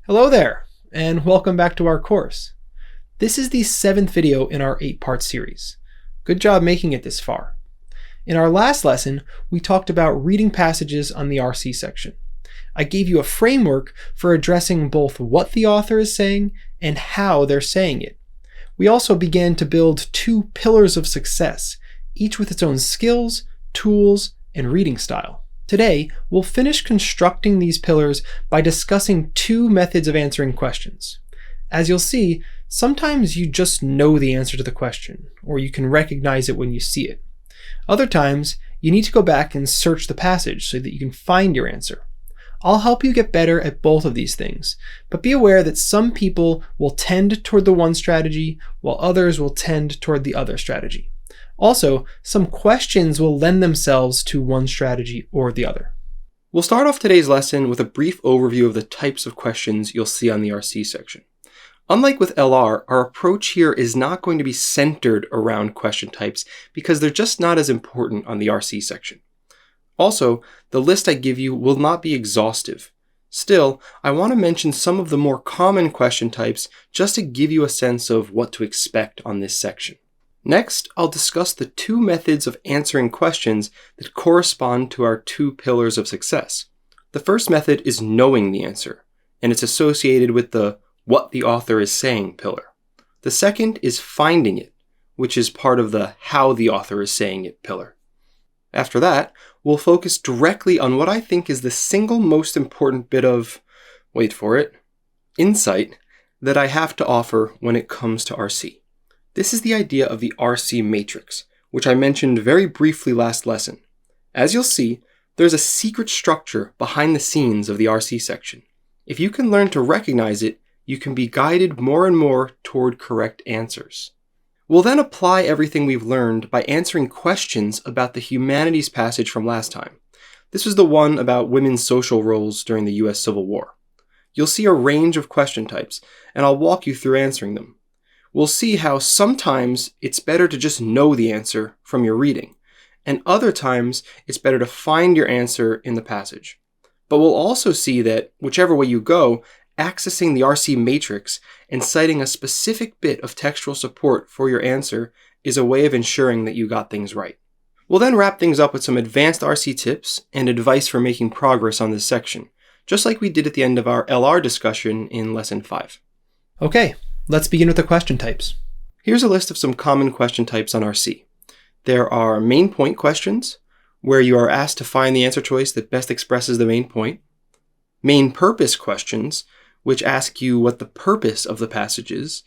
Hello there, and welcome back to our course. This is the 7th video in our 8-part series. Good job making it this far. In our last lesson, we talked about reading passages on the RC section. I gave you a framework for addressing both what the author is saying and how they're saying it. We also began to build 2 pillars of success, each with its own skills, tools, and reading style. Today, we'll finish constructing these pillars by discussing 2 methods of answering questions. As you'll see, sometimes you just know the answer to the question, or you can recognize it when you see it. Other times, you need to go back and search the passage so that you can find your answer. I'll help you get better at both of these things, but be aware that some people will tend toward the one strategy, while others will tend toward the other strategy. Also, some questions will lend themselves to one strategy or the other. We'll start off today's lesson with a brief overview of the types of questions you'll see on the RC section. Unlike with LR, our approach here is not going to be centered around question types because they're just not as important on the RC section. Also, the list I give you will not be exhaustive. Still, I want to mention some of the more common question types just to give you a sense of what to expect on this section. Next, I'll discuss the 2 methods of answering questions that correspond to our 2 pillars of success. The first method is knowing the answer, and it's associated with the what the author is saying pillar. The second is finding it, which is part of the how the author is saying it pillar. After that, we'll focus directly on what I think is the single most important bit of, wait for it, insight that I have to offer when it comes to RC. This is the idea of the RC matrix, which I mentioned very briefly last lesson. As you'll see, there's a secret structure behind the scenes of the RC section. If you can learn to recognize it, you can be guided more and more toward correct answers. We'll then apply everything we've learned by answering questions about the humanities passage from last time. This was the one about women's social roles during the US Civil War. You'll see a range of question types, and I'll walk you through answering them. We'll see how sometimes it's better to just know the answer from your reading, and other times it's better to find your answer in the passage. But we'll also see that whichever way you go, accessing the RC matrix and citing a specific bit of textual support for your answer is a way of ensuring that you got things right. We'll then wrap things up with some advanced RC tips and advice for making progress on this section, just like we did at the end of our LR discussion in Lesson 5. Okay. Let's begin with the question types. Here's a list of some common question types on RC. There are main point questions, where you are asked to find the answer choice that best expresses the main point. Main purpose questions, which ask you what the purpose of the passage is,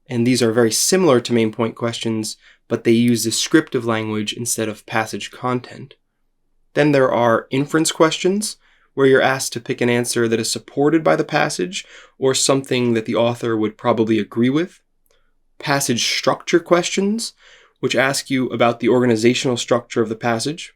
and these are very similar to main point questions, but they use descriptive language instead of passage content. Then there are inference questions, where you're asked to pick an answer that is supported by the passage or something that the author would probably agree with. Passage structure questions, which ask you about the organizational structure of the passage.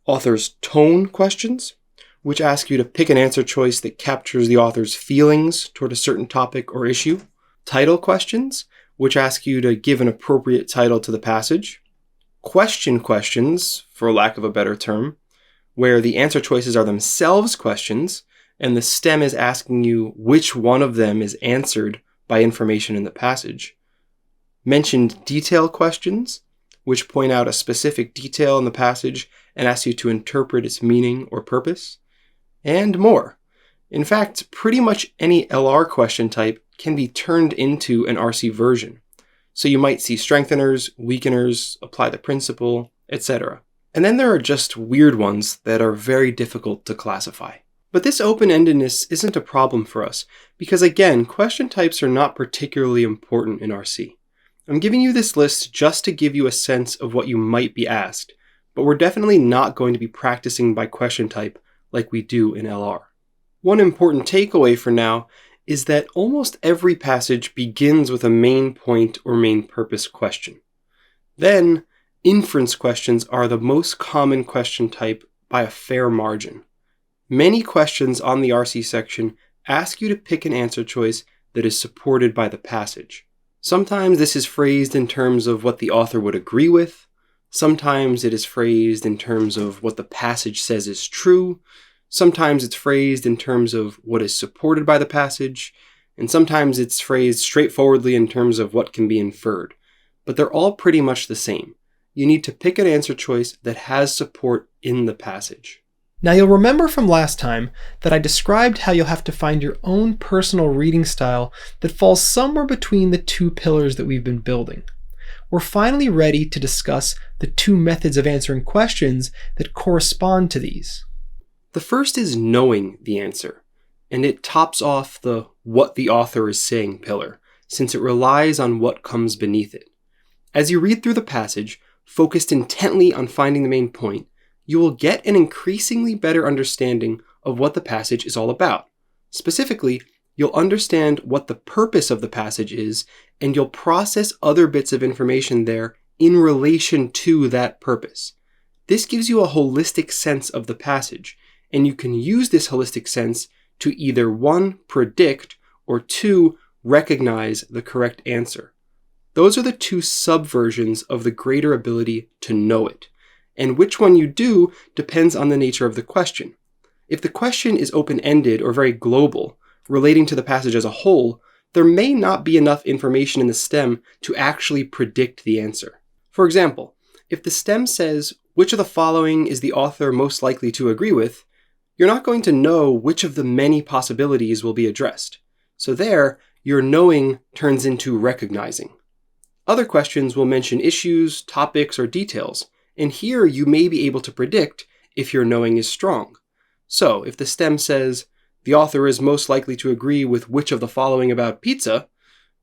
Author's tone questions, which ask you to pick an answer choice that captures the author's feelings toward a certain topic or issue. Title questions, which ask you to give an appropriate title to the passage. Question questions, for lack of a better term, where the answer choices are themselves questions, and the stem is asking you which one of them is answered by information in the passage. Mentioned detail questions, which point out a specific detail in the passage and ask you to interpret its meaning or purpose, and more. In fact, pretty much any LR question type can be turned into an RC version. So you might see strengtheners, weakeners, apply the principle, etc. And then there are just weird ones that are very difficult to classify. But this open-endedness isn't a problem for us, because again, question types are not particularly important in RC. I'm giving you this list just to give you a sense of what you might be asked, but we're definitely not going to be practicing by question type like we do in LR. One important takeaway for now is that almost every passage begins with a main point or main purpose question. Then, inference questions are the most common question type by a fair margin. Many questions on the RC section ask you to pick an answer choice that is supported by the passage. Sometimes this is phrased in terms of what the author would agree with. Sometimes it is phrased in terms of what the passage says is true. Sometimes it's phrased in terms of what is supported by the passage, and sometimes it's phrased straightforwardly in terms of what can be inferred. But they're all pretty much the same. You need to pick an answer choice that has support in the passage. Now you'll remember from last time that I described how you'll have to find your own personal reading style that falls somewhere between the two pillars that we've been building. We're finally ready to discuss the two methods of answering questions that correspond to these. The first is knowing the answer, and it tops off the what the author is saying pillar, since it relies on what comes beneath it. As you read through the passage, focused intently on finding the main point, you will get an increasingly better understanding of what the passage is all about. Specifically, you'll understand what the purpose of the passage is, and you'll process other bits of information there in relation to that purpose. This gives you a holistic sense of the passage, and you can use this holistic sense to either 1, predict, or 2, recognize the correct answer. Those are the two subversions of the greater ability to know it. And which one you do depends on the nature of the question. If the question is open-ended or very global, relating to the passage as a whole, there may not be enough information in the stem to actually predict the answer. For example, if the stem says, which of the following is the author most likely to agree with, you're not going to know which of the many possibilities will be addressed. So there, your knowing turns into recognizing. Other questions will mention issues, topics, or details, and here you may be able to predict if your knowing is strong. So, if the stem says, the author is most likely to agree with which of the following about pizza,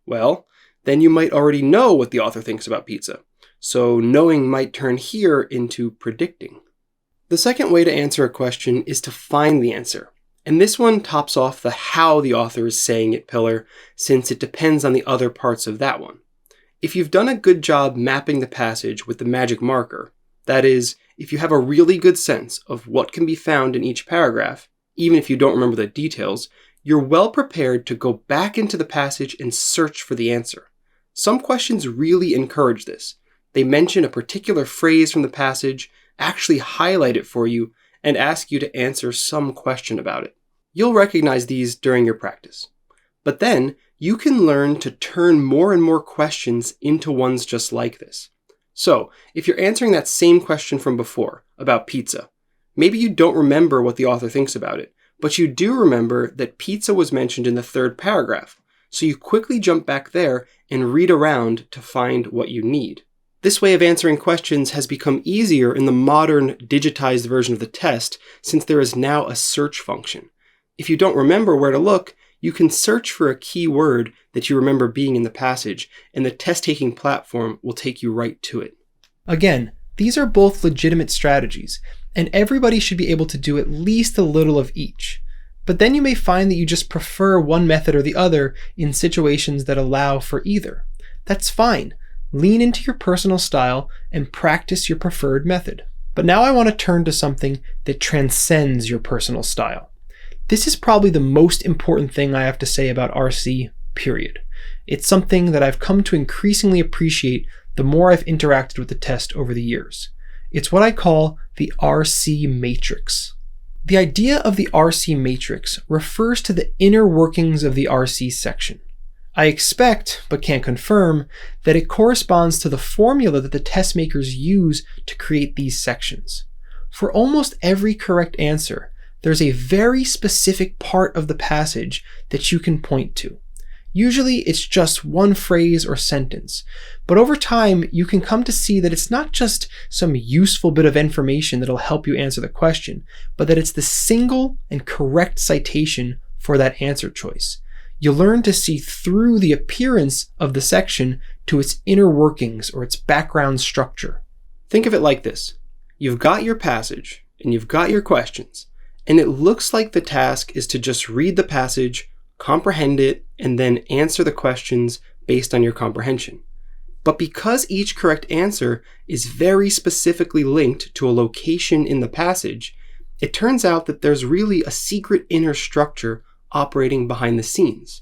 well, then you might already know what the author thinks about pizza. So knowing might turn here into predicting. The second way to answer a question is to find the answer. And this one tops off the how the author is saying it pillar, since it depends on the other parts of that one. If you've done a good job mapping the passage with the magic marker, that is, if you have a really good sense of what can be found in each paragraph, even if you don't remember the details, you're well prepared to go back into the passage and search for the answer. Some questions really encourage this. They mention a particular phrase from the passage, actually highlight it for you, and ask you to answer some question about it. You'll recognize these during your practice. But then, you can learn to turn more and more questions into ones just like this. So, if you're answering that same question from before, about pizza, maybe you don't remember what the author thinks about it, but you do remember that pizza was mentioned in the third paragraph, so you quickly jump back there and read around to find what you need. This way of answering questions has become easier in the modern digitized version of the test, since there is now a search function. If you don't remember where to look, you can search for a key word that you remember being in the passage, and the test-taking platform will take you right to it. Again, these are both legitimate strategies, and everybody should be able to do at least a little of each. But then you may find that you just prefer one method or the other in situations that allow for either. That's fine. Lean into your personal style and practice your preferred method. But now I want to turn to something that transcends your personal style. This is probably the most important thing I have to say about RC, period. It's something that I've come to increasingly appreciate the more I've interacted with the test over the years. It's what I call the RC matrix. The idea of the RC matrix refers to the inner workings of the RC section. I expect, but can't confirm, that it corresponds to the formula that the test makers use to create these sections. For almost every correct answer, there's a very specific part of the passage that you can point to. Usually it's just one phrase or sentence, but over time you can come to see that it's not just some useful bit of information that'll help you answer the question, but that it's the single and correct citation for that answer choice. You'll learn to see through the appearance of the section to its inner workings or its background structure. Think of it like this. You've got your passage and you've got your questions, and it looks like the task is to just read the passage, comprehend it, and then answer the questions based on your comprehension. But because each correct answer is very specifically linked to a location in the passage, it turns out that there's really a secret inner structure operating behind the scenes.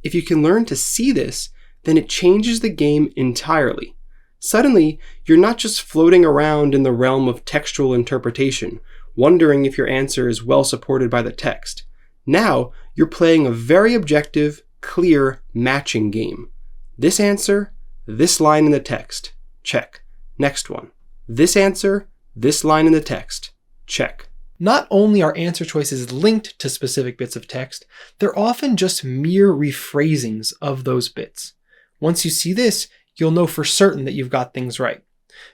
If you can learn to see this, then it changes the game entirely. Suddenly, you're not just floating around in the realm of textual interpretation, wondering if your answer is well supported by the text. Now, you're playing a very objective, clear matching game. This answer, this line in the text. Check. Next one. This answer, this line in the text. Check. Not only are answer choices linked to specific bits of text, they're often just mere rephrasings of those bits. Once you see this, you'll know for certain that you've got things right.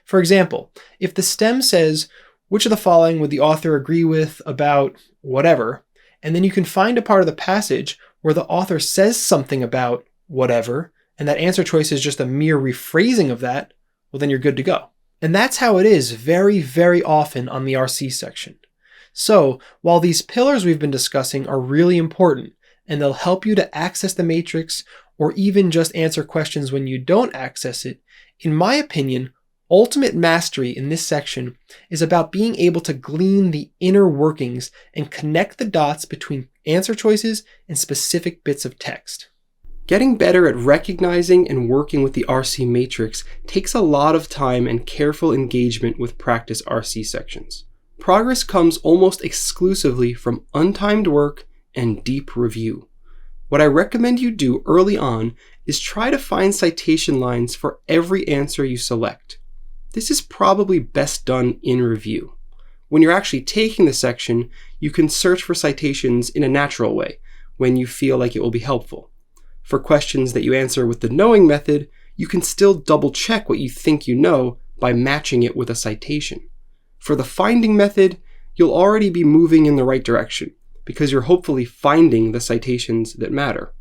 For example, if the stem says, which of the following would the author agree with about whatever, and then you can find a part of the passage where the author says something about whatever, and that answer choice is just a mere rephrasing of that, well, then you're good to go. And that's how it is very, very often on the RC section. So while these pillars we've been discussing are really important, and they'll help you to access the matrix or even just answer questions when you don't access it, in my opinion, ultimate mastery in this section is about being able to glean the inner workings and connect the dots between answer choices and specific bits of text. Getting better at recognizing and working with the RC matrix takes a lot of time and careful engagement with practice RC sections. Progress comes almost exclusively from untimed work and deep review. What I recommend you do early on is try to find citation lines for every answer you select. This is probably best done in review. When you're actually taking the section, you can search for citations in a natural way when you feel like it will be helpful. For questions that you answer with the knowing method, you can still double check what you think you know by matching it with a citation. For the finding method, you'll already be moving in the right direction because you're hopefully finding the citations that matter.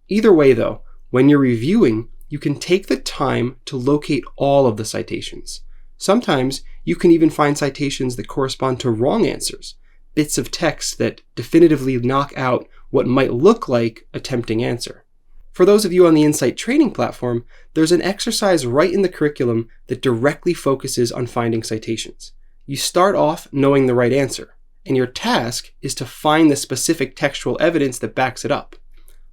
Either way though, when you're reviewing, you can take the time to locate all of the citations. Sometimes you can even find citations that correspond to wrong answers, bits of text that definitively knock out what might look like a tempting answer. For those of you on the Insight training platform, there's an exercise right in the curriculum that directly focuses on finding citations. You start off knowing the right answer, and your task is to find the specific textual evidence that backs it up.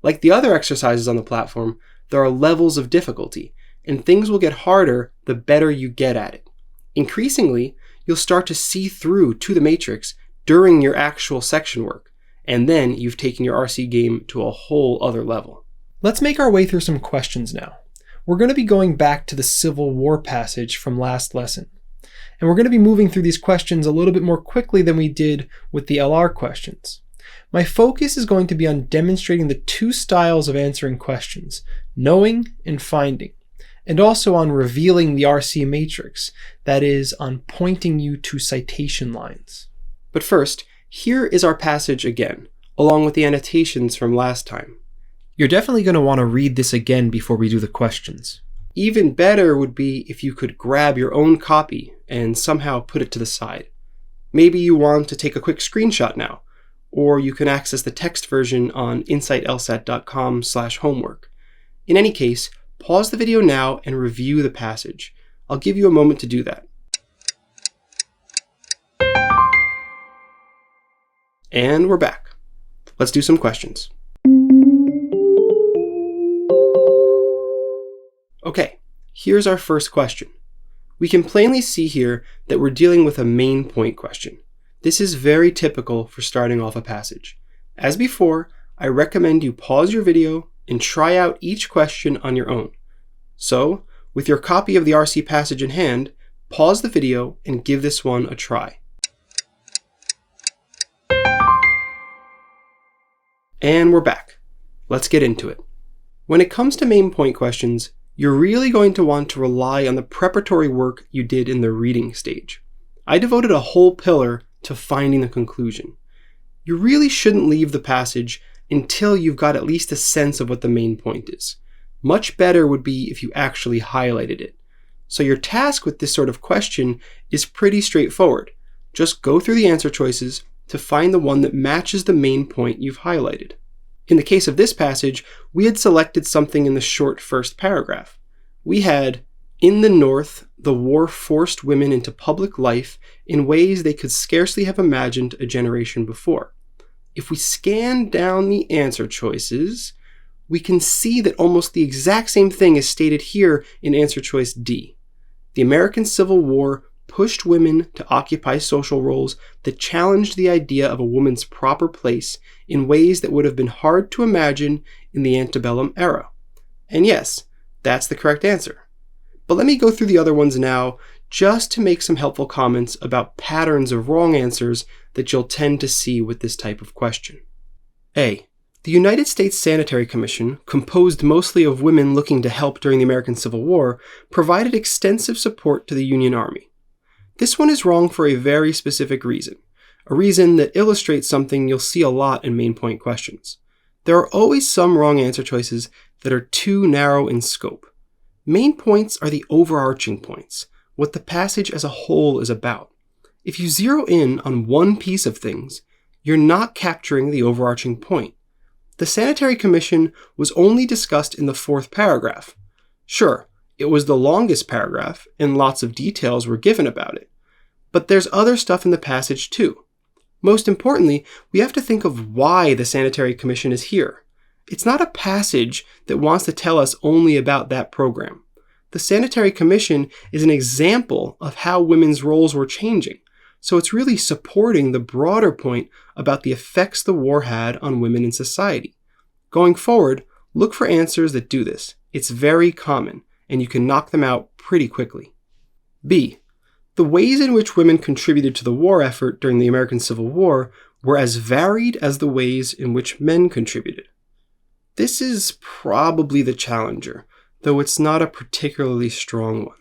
Like the other exercises on the platform, there are levels of difficulty, and things will get harder the better you get at it. Increasingly, you'll start to see through to the matrix during your actual section work, and then you've taken your RC game to a whole other level. Let's make our way through some questions now. We're going to be going back to the Civil War passage from last lesson. And we're going to be moving through these questions a little bit more quickly than we did with the LR questions. My focus is going to be on demonstrating the two styles of answering questions, knowing and finding, and also on revealing the RC matrix, that is, on pointing you to citation lines. But first, here is our passage again, along with the annotations from last time. You're definitely going to want to read this again before we do the questions. Even better would be if you could grab your own copy and somehow put it to the side. Maybe you want to take a quick screenshot now, or you can access the text version on insightlsat.com/homework. In any case, pause the video now and review the passage. I'll give you a moment to do that. And we're back. Let's do some questions. Okay, here's our first question. We can plainly see here that we're dealing with a main point question. This is very typical for starting off a passage. As before, I recommend you pause your video and try out each question on your own. So, with your copy of the RC passage in hand, pause the video and give this one a try. And we're back. Let's get into it. When it comes to main point questions, you're really going to want to rely on the preparatory work you did in the reading stage. I devoted a whole pillar to finding the conclusion. You really shouldn't leave the passage until you've got at least a sense of what the main point is. Much better would be if you actually highlighted it. So your task with this sort of question is pretty straightforward. Just go through the answer choices to find the one that matches the main point you've highlighted. In the case of this passage, we had selected something in the short first paragraph. We had, in the North, the war forced women into public life in ways they could scarcely have imagined a generation before. If we scan down the answer choices, we can see that almost the exact same thing is stated here in answer choice D. The American Civil War pushed women to occupy social roles that challenged the idea of a woman's proper place in ways that would have been hard to imagine in the antebellum era. And yes, that's the correct answer. But let me go through the other ones now, just to make some helpful comments about patterns of wrong answers that you'll tend to see with this type of question. A. The United States Sanitary Commission, composed mostly of women looking to help during the American Civil War, provided extensive support to the Union Army. This one is wrong for a very specific reason, a reason that illustrates something you'll see a lot in main point questions. There are always some wrong answer choices that are too narrow in scope. Main points are the overarching points, what the passage as a whole is about. If you zero in on one piece of things, you're not capturing the overarching point. The Sanitary Commission was only discussed in the 4th paragraph. Sure, it was the longest paragraph, and lots of details were given about it. But there's other stuff in the passage too. Most importantly, we have to think of why the Sanitary Commission is here. It's not a passage that wants to tell us only about that program. The Sanitary Commission is an example of how women's roles were changing, so it's really supporting the broader point about the effects the war had on women in society. Going forward, look for answers that do this. It's very common, and you can knock them out pretty quickly. B. The ways in which women contributed to the war effort during the American Civil War were as varied as the ways in which men contributed. This is probably the challenger, though it's not a particularly strong one.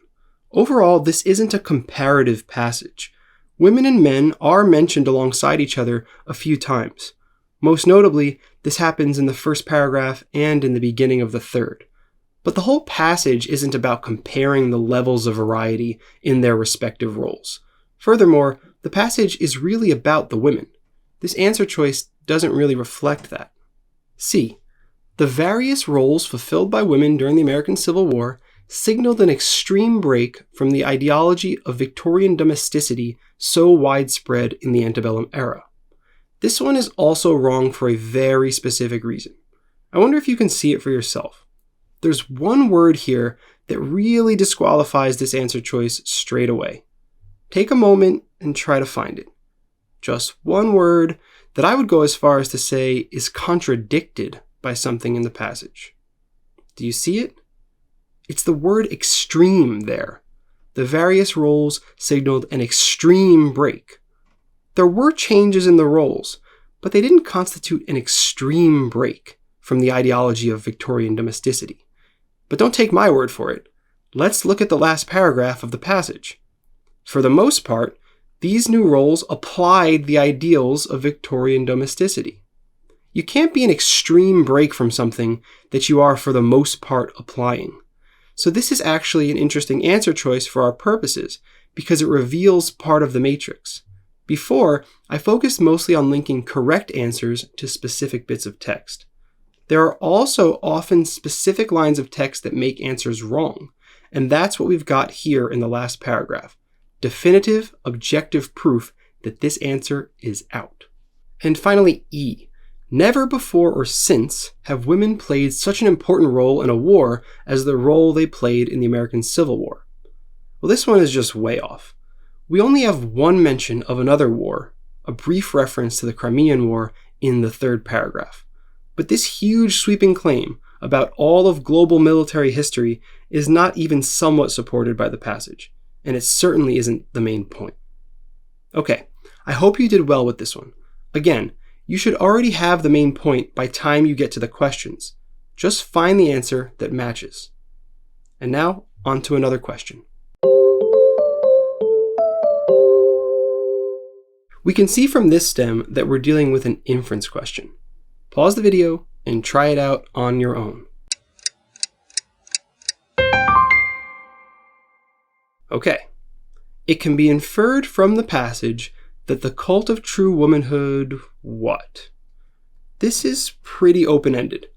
Overall, this isn't a comparative passage. Women and men are mentioned alongside each other a few times. Most notably, this happens in the 1st paragraph and in the beginning of the 3rd. But the whole passage isn't about comparing the levels of variety in their respective roles. Furthermore, the passage is really about the women. This answer choice doesn't really reflect that. C. The various roles fulfilled by women during the American Civil War signaled an extreme break from the ideology of Victorian domesticity so widespread in the antebellum era. This one is also wrong for a very specific reason. I wonder if you can see it for yourself. There's one word here that really disqualifies this answer choice straight away. Take a moment and try to find it. Just one word that I would go as far as to say is contradicted by something in the passage. Do you see it? It's the word extreme there. The various roles signaled an extreme break. There were changes in the roles, but they didn't constitute an extreme break from the ideology of Victorian domesticity. But don't take my word for it. Let's look at the last paragraph of the passage. For the most part, these new roles applied the ideals of Victorian domesticity. You can't be an extreme break from something that you are for the most part applying. So this is actually an interesting answer choice for our purposes because it reveals part of the matrix. Before, I focused mostly on linking correct answers to specific bits of text. There are also often specific lines of text that make answers wrong, and that's what we've got here in the last paragraph. Definitive, objective proof that this answer is out. And finally, E. Never before or since have women played such an important role in a war as the role they played in the American Civil War. Well, this one is just way off. We only have one mention of another war, a brief reference to the Crimean War in the 3rd paragraph. But this huge sweeping claim about all of global military history is not even somewhat supported by the passage, and it certainly isn't the main point. Okay, I hope you did well with this one. Again, you should already have the main point by time you get to the questions. Just find the answer that matches. And now, on to another question. We can see from this stem that we're dealing with an inference question. Pause the video and try it out on your own. Okay. It can be inferred from the passage that the cult of true womanhood, what? This is pretty open-ended.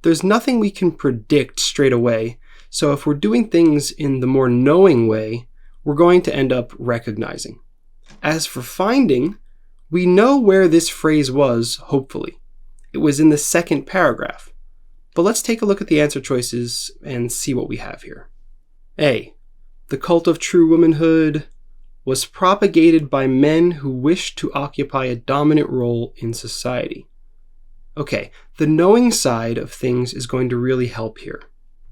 There's nothing we can predict straight away, so if we're doing things in the more knowing way, we're going to end up recognizing. As for finding, we know where this phrase was, hopefully. It was in the 2nd paragraph. But let's take a look at the answer choices and see what we have here. A. The cult of true womanhood, was propagated by men who wished to occupy a dominant role in society. Okay, the knowing side of things is going to really help here.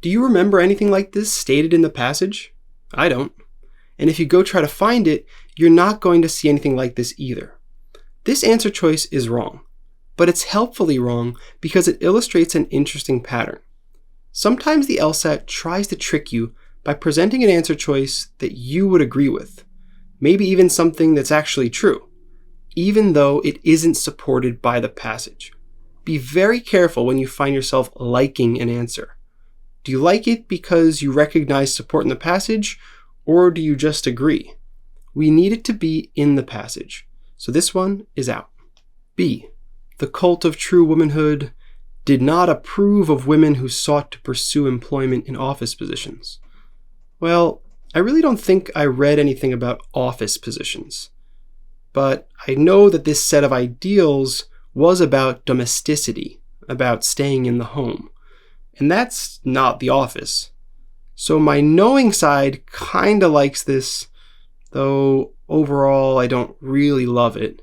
Do you remember anything like this stated in the passage? I don't. And if you go try to find it, you're not going to see anything like this either. This answer choice is wrong, but it's helpfully wrong because it illustrates an interesting pattern. Sometimes the LSAT tries to trick you by presenting an answer choice that you would agree with, maybe even something that's actually true, even though it isn't supported by the passage. Be very careful when you find yourself liking an answer. Do you like it because you recognize support in the passage, or do you just agree? We need it to be in the passage, so this one is out. B. The cult of true womanhood did not approve of women who sought to pursue employment in office positions. Well, I really don't think I read anything about office positions, but I know that this set of ideals was about domesticity, about staying in the home, and that's not the office. So my knowing side kinda likes this, though overall I don't really love it.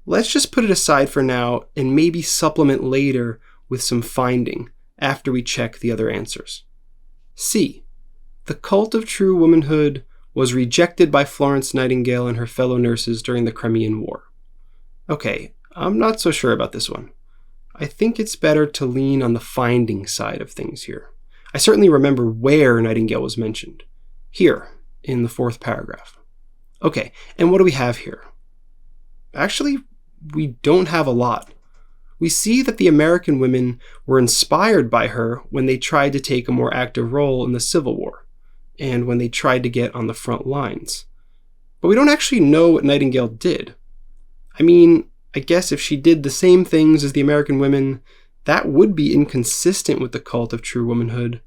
Let's just put it aside for now and maybe supplement later with some finding after we check the other answers. C. The cult of true womanhood was rejected by Florence Nightingale and her fellow nurses during the Crimean War. Okay, I'm not so sure about this one. I think it's better to lean on the finding side of things here. I certainly remember where Nightingale was mentioned. Here, in the 4th paragraph. Okay, and what do we have here? Actually, we don't have a lot. We see that the American women were inspired by her when they tried to take a more active role in the Civil War, and when they tried to get on the front lines. But we don't actually know what Nightingale did. I mean, I guess if she did the same things as the American women, that would be inconsistent with the cult of true womanhood,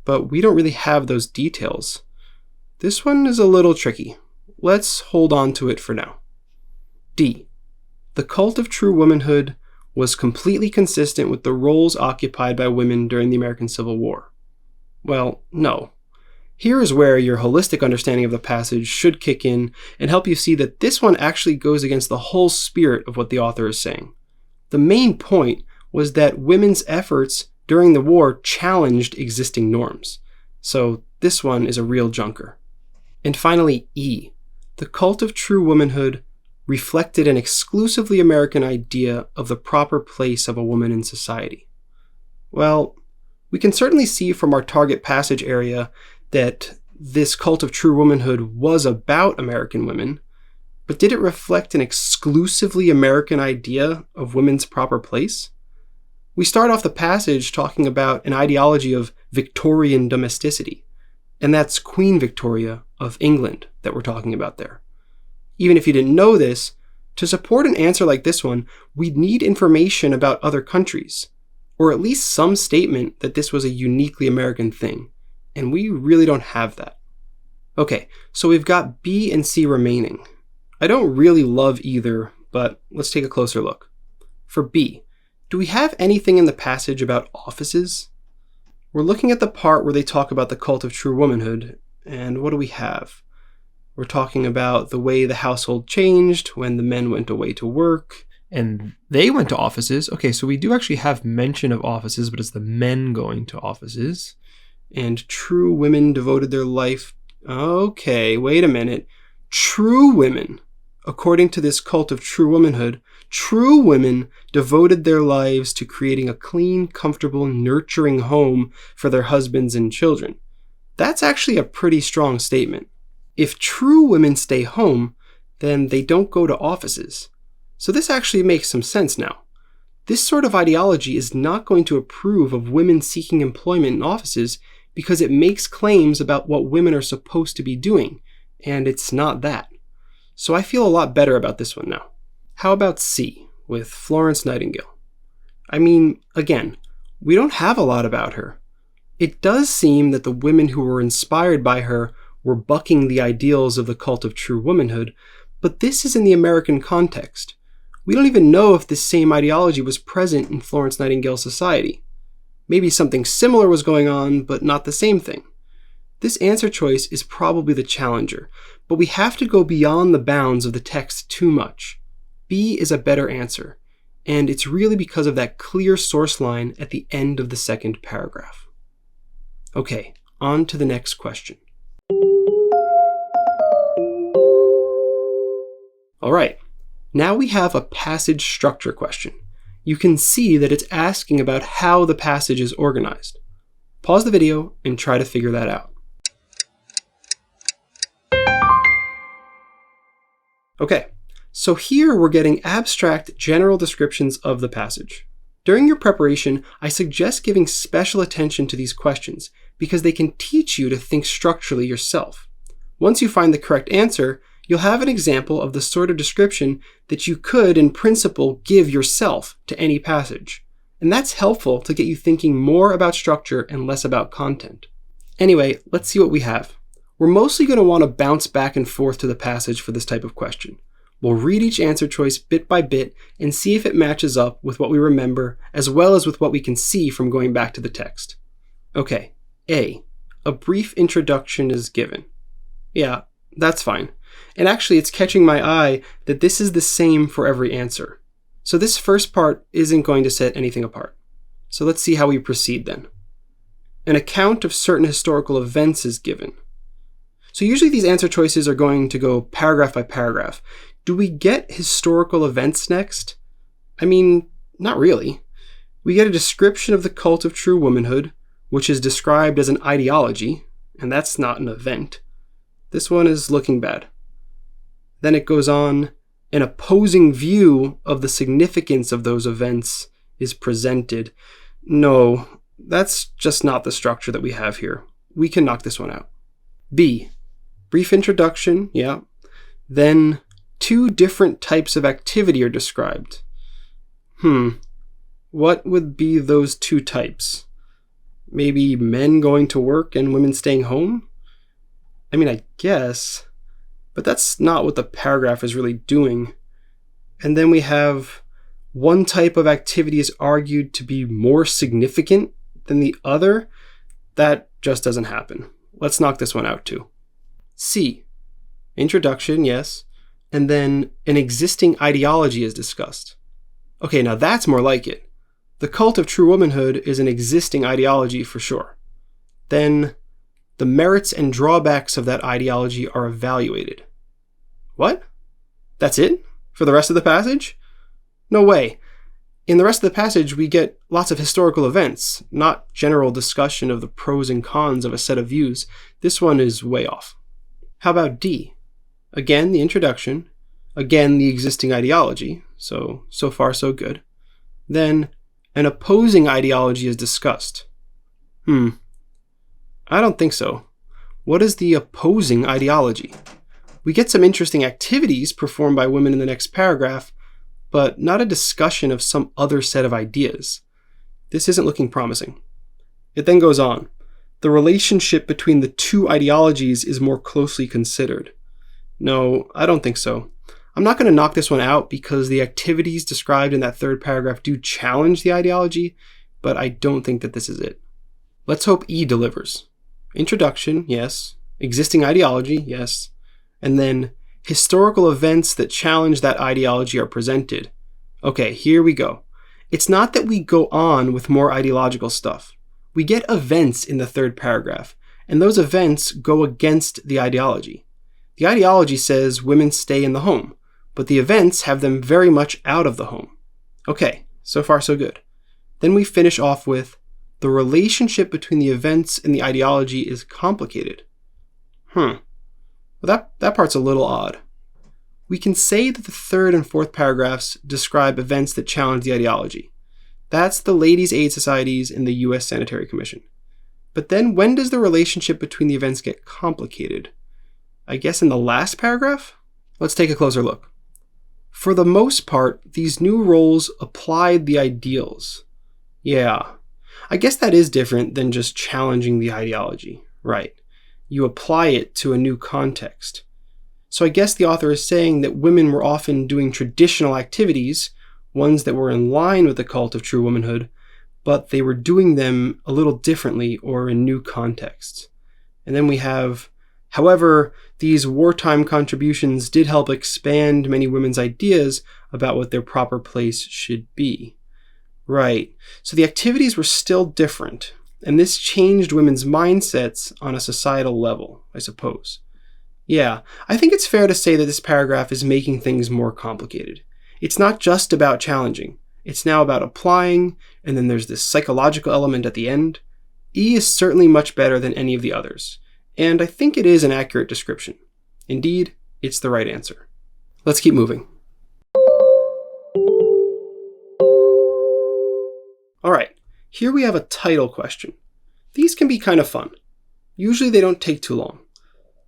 but we don't really have those details. This one is a little tricky. Let's hold on to it for now. D. The cult of true womanhood was completely consistent with the roles occupied by women during the American Civil War. Well, no. Here is where your holistic understanding of the passage should kick in and help you see that this one actually goes against the whole spirit of what the author is saying. The main point was that women's efforts during the war challenged existing norms. So this one is a real junker. And finally, E. The cult of true womanhood reflected an exclusively American idea of the proper place of a woman in society. Well, we can certainly see from our target passage area that this cult of true womanhood was about American women, but did it reflect an exclusively American idea of women's proper place? We start off the passage talking about an ideology of Victorian domesticity, and that's Queen Victoria of England that we're talking about there. Even if you didn't know this, to support an answer like this one, we'd need information about other countries, or at least some statement that this was a uniquely American thing. And we really don't have that. Okay, so we've got B and C remaining. I don't really love either, but let's take a closer look. For B, do we have anything in the passage about offices? We're looking at the part where they talk about the cult of true womanhood, and what do we have? We're talking about the way the household changed when the men went away to work. And they went to offices. Okay, so we do actually have mention of offices, but it's the men going to offices. And true women devoted their life... Okay, wait a minute. True women, according to this cult of true womanhood, true women devoted their lives to creating a clean, comfortable, nurturing home for their husbands and children. That's actually a pretty strong statement. If true women stay home, then they don't go to offices. So this actually makes some sense now. This sort of ideology is not going to approve of women seeking employment in offices because it makes claims about what women are supposed to be doing, and it's not that. So I feel a lot better about this one now. How about C, with Florence Nightingale? I mean, again, we don't have a lot about her. It does seem that the women who were inspired by her were bucking the ideals of the cult of true womanhood, but this is in the American context. We don't even know if this same ideology was present in Florence Nightingale's society. Maybe something similar was going on, but not the same thing. This answer choice is probably the challenger, but we have to go beyond the bounds of the text too much. B is a better answer, and it's really because of that clear source line at the end of the second paragraph. Okay, on to the next question. All right, now we have a passage structure question. You can see that it's asking about how the passage is organized. Pause the video and try to figure that out. Okay, so here we're getting abstract general descriptions of the passage. During your preparation, I suggest giving special attention to these questions because they can teach you to think structurally yourself. Once you find the correct answer, you'll have an example of the sort of description that you could, in principle, give yourself to any passage. And that's helpful to get you thinking more about structure and less about content. Anyway, let's see what we have. We're mostly going to want to bounce back and forth to the passage for this type of question. We'll read each answer choice bit by bit and see if it matches up with what we remember as well as with what we can see from going back to the text. Okay, A. A brief introduction is given. Yeah, that's fine. And actually, it's catching my eye that this is the same for every answer. So this first part isn't going to set anything apart. So let's see how we proceed then. An account of certain historical events is given. So usually these answer choices are going to go paragraph by paragraph. Do we get historical events next? I mean, not really. We get a description of the cult of true womanhood, which is described as an ideology, and that's not an event. This one is looking bad. Then it goes on, an opposing view of the significance of those events is presented. No, that's just not the structure that we have here. We can knock this one out. B. Brief introduction, yeah. Then two different types of activity are described. What would be those two types? Maybe men going to work and women staying home? I mean, I guess, but that's not what the paragraph is really doing. And then we have one type of activity is argued to be more significant than the other. That just doesn't happen. Let's knock this one out too. C. Introduction, yes. And then an existing ideology is discussed. Okay, now that's more like it. The cult of true womanhood is an existing ideology for sure. Then the merits and drawbacks of that ideology are evaluated. What? That's it? For the rest of the passage? No way. In the rest of the passage, we get lots of historical events, not general discussion of the pros and cons of a set of views. This one is way off. How about D? Again, the introduction. Again, the existing ideology. So far, so good. Then, an opposing ideology is discussed. I don't think so. What is the opposing ideology? We get some interesting activities performed by women in the next paragraph, but not a discussion of some other set of ideas. This isn't looking promising. It then goes on. The relationship between the two ideologies is more closely considered. No, I don't think so. I'm not going to knock this one out because the activities described in that third paragraph do challenge the ideology, but I don't think that this is it. Let's hope E delivers. Introduction, yes. Existing ideology, yes. And then historical events that challenge that ideology are presented. Okay, here we go. It's not that we go on with more ideological stuff. We get events in the third paragraph, and those events go against the ideology. The ideology says women stay in the home, but the events have them very much out of the home. Okay, so far so good. Then we finish off with, the relationship between the events and the ideology is complicated. Well, that part's a little odd. We can say that the third and fourth paragraphs describe events that challenge the ideology. That's the Ladies' Aid Societies and the U.S. Sanitary Commission. But then when does the relationship between the events get complicated? I guess in the last paragraph? Let's take a closer look. For the most part, these new roles applied the ideals. Yeah, I guess that is different than just challenging the ideology, right? You apply it to a new context. So I guess the author is saying that women were often doing traditional activities, ones that were in line with the cult of true womanhood, but they were doing them a little differently or in new contexts. And then we have, however, these wartime contributions did help expand many women's ideas about what their proper place should be. Right. So the activities were still different, and this changed women's mindsets on a societal level, I suppose. Yeah, I think it's fair to say that this paragraph is making things more complicated. It's not just about challenging. It's now about applying, and then there's this psychological element at the end. E is certainly much better than any of the others, and I think it is an accurate description. Indeed, it's the right answer. Let's keep moving. Alright, here we have a title question. These can be kind of fun. Usually they don't take too long.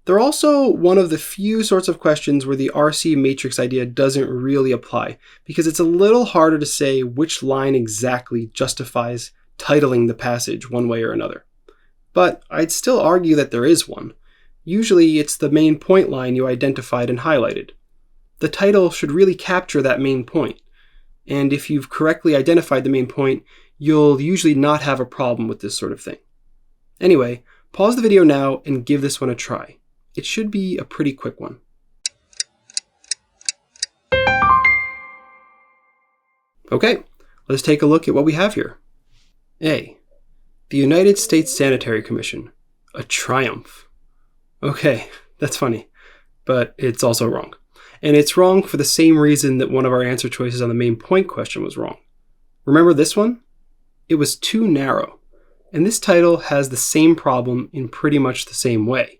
They're also one of the few sorts of questions where the RC matrix idea doesn't really apply, because it's a little harder to say which line exactly justifies titling the passage one way or another. But I'd still argue that there is one. Usually it's the main point line you identified and highlighted. The title should really capture that main point, and if you've correctly identified the main point, you'll usually not have a problem with this sort of thing. Anyway, pause the video now and give this one a try. It should be a pretty quick one. Okay, let's take a look at what we have here. A. The United States Sanitary Commission. A triumph. Okay, that's funny, but it's also wrong. And it's wrong for the same reason that one of our answer choices on the main point question was wrong. Remember this one? It was too narrow. And this title has the same problem in pretty much the same way.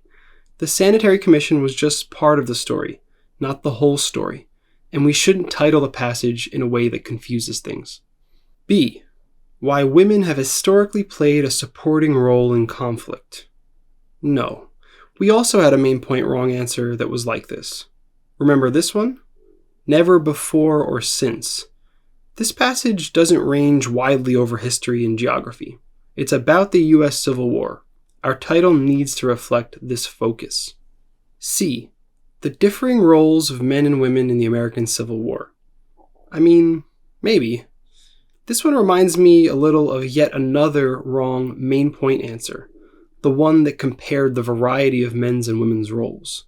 The Sanitary Commission was just part of the story, not the whole story, and we shouldn't title the passage in a way that confuses things. B. Why women have historically played a supporting role in conflict. No. We also had a main point wrong answer that was like this. Remember this one? Never before or since. This passage doesn't range widely over history and geography. It's about the US Civil War. Our title needs to reflect this focus. C. The differing roles of men and women in the American Civil War. I mean, maybe. This one reminds me a little of yet another wrong main point answer, the one that compared the variety of men's and women's roles.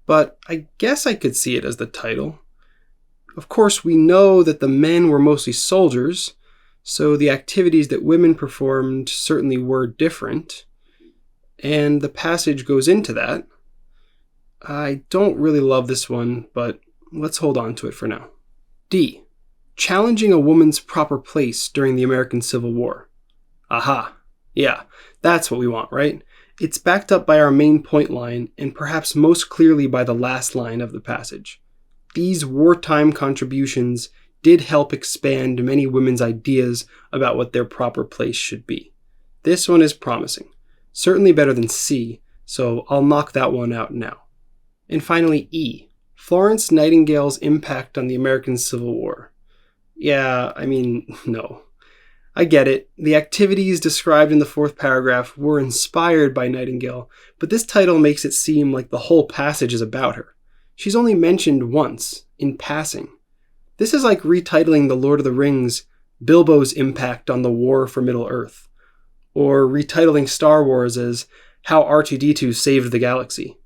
But I guess I could see it as the title. Of course, we know that the men were mostly soldiers, so the activities that women performed certainly were different, and the passage goes into that. I don't really love this one, but let's hold on to it for now. D. Challenging a woman's proper place during the American Civil War. Aha. Yeah, that's what we want, right? It's backed up by our main point line, and perhaps most clearly by the last line of the passage. These wartime contributions did help expand many women's ideas about what their proper place should be. This one is promising. Certainly better than C, so I'll knock that one out now. And finally, E. Florence Nightingale's impact on the American Civil War. Yeah, I mean, no. I get it. The activities described in the fourth paragraph were inspired by Nightingale, but this title makes it seem like the whole passage is about her. She's only mentioned once, in passing. This is like retitling The Lord of the Rings, Bilbo's impact on the war for Middle-earth, or retitling Star Wars as How R2-D2 Saved the Galaxy.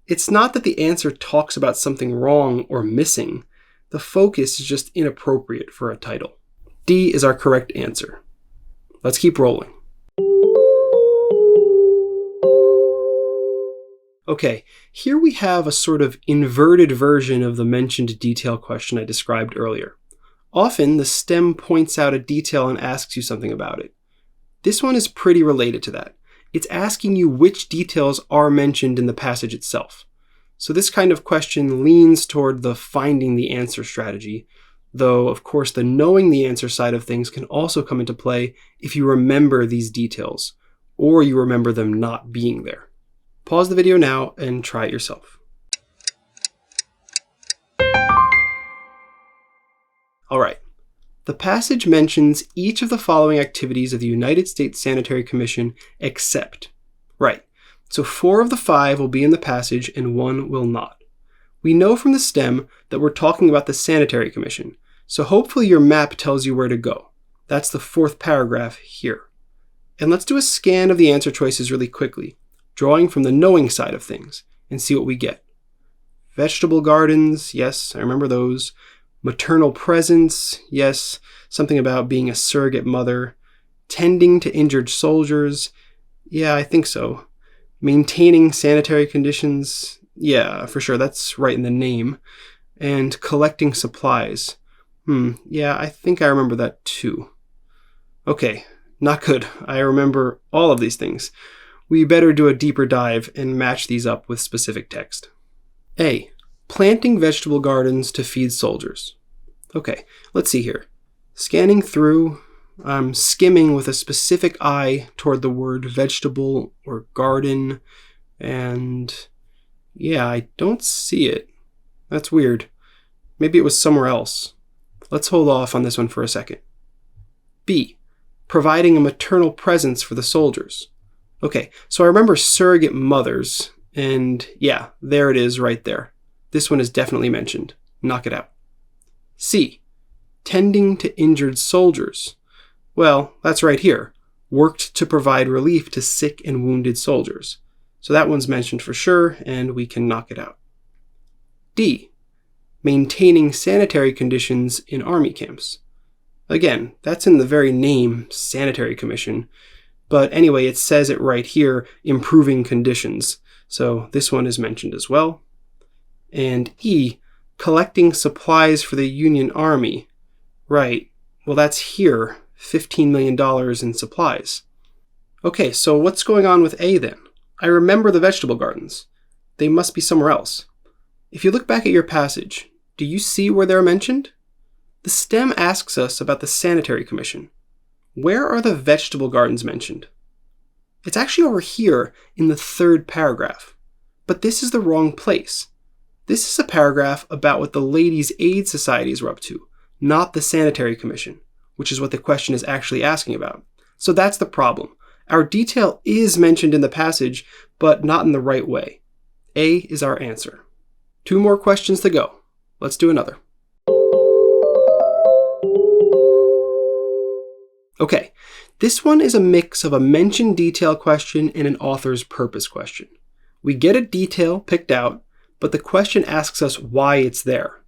It's not that the answer talks about something wrong or missing. The focus is just inappropriate for a title. D is our correct answer. Let's keep rolling. Okay, here we have a sort of inverted version of the mentioned detail question I described earlier. Often, the STEM points out a detail and asks you something about it. This one is pretty related to that. It's asking you which details are mentioned in the passage itself. So this kind of question leans toward the finding the answer strategy, though, of course, the knowing the answer side of things can also come into play if you remember these details, or you remember them not being there. Pause the video now and try it yourself. Alright, the passage mentions each of the following activities of the United States Sanitary Commission except. Right, so 4 of the 5 will be in the passage and 1 will not. We know from the STEM that we're talking about the Sanitary Commission, so hopefully your map tells you where to go. That's the 4th paragraph here. And let's do a scan of the answer choices really quickly. drawing from the knowing side of things, and see what we get. Vegetable gardens, yes, I remember those. Maternal presence, yes, something about being a surrogate mother. Tending to injured soldiers, yeah, I think so. Maintaining sanitary conditions, yeah, for sure, that's right in the name. And collecting supplies. Yeah, I think I remember that too. Okay, not good. I remember all of these things. We better do a deeper dive and match these up with specific text. A. Planting vegetable gardens to feed soldiers. Okay, let's see here. Scanning through, I'm skimming with a specific eye toward the word vegetable or garden, and yeah, I don't see it. That's weird. Maybe it was somewhere else. Let's hold off on this one for a second. B. Providing a maternal presence for the soldiers. Okay, so I remember surrogate mothers, and yeah, there it is right there. This one is definitely mentioned. Knock it out. C. Tending to injured soldiers. Well, that's right here. Worked to provide relief to sick and wounded soldiers. So that one's mentioned for sure, and we can knock it out. D. Maintaining sanitary conditions in army camps. Again, that's in the very name, Sanitary Commission. But anyway, it says it right here, improving conditions. So this one is mentioned as well. And E, collecting supplies for the Union Army. Right, well that's here, $15 million in supplies. Okay, so what's going on with A then? I remember the vegetable gardens. They must be somewhere else. If you look back at your passage, do you see where they're mentioned? The stem asks us about the Sanitary Commission. Where are the vegetable gardens mentioned? It's actually over here in the third paragraph. But this is the wrong place. This is a paragraph about what the Ladies' Aid Societies were up to, not the Sanitary Commission, which is what the question is actually asking about. So that's the problem. Our detail is mentioned in the passage, but not in the right way. A is our answer. 2 more questions to go. Let's do another. Okay, this one is a mix of a mention detail question and an author's purpose question. We get a detail picked out, but the question asks us why it's there.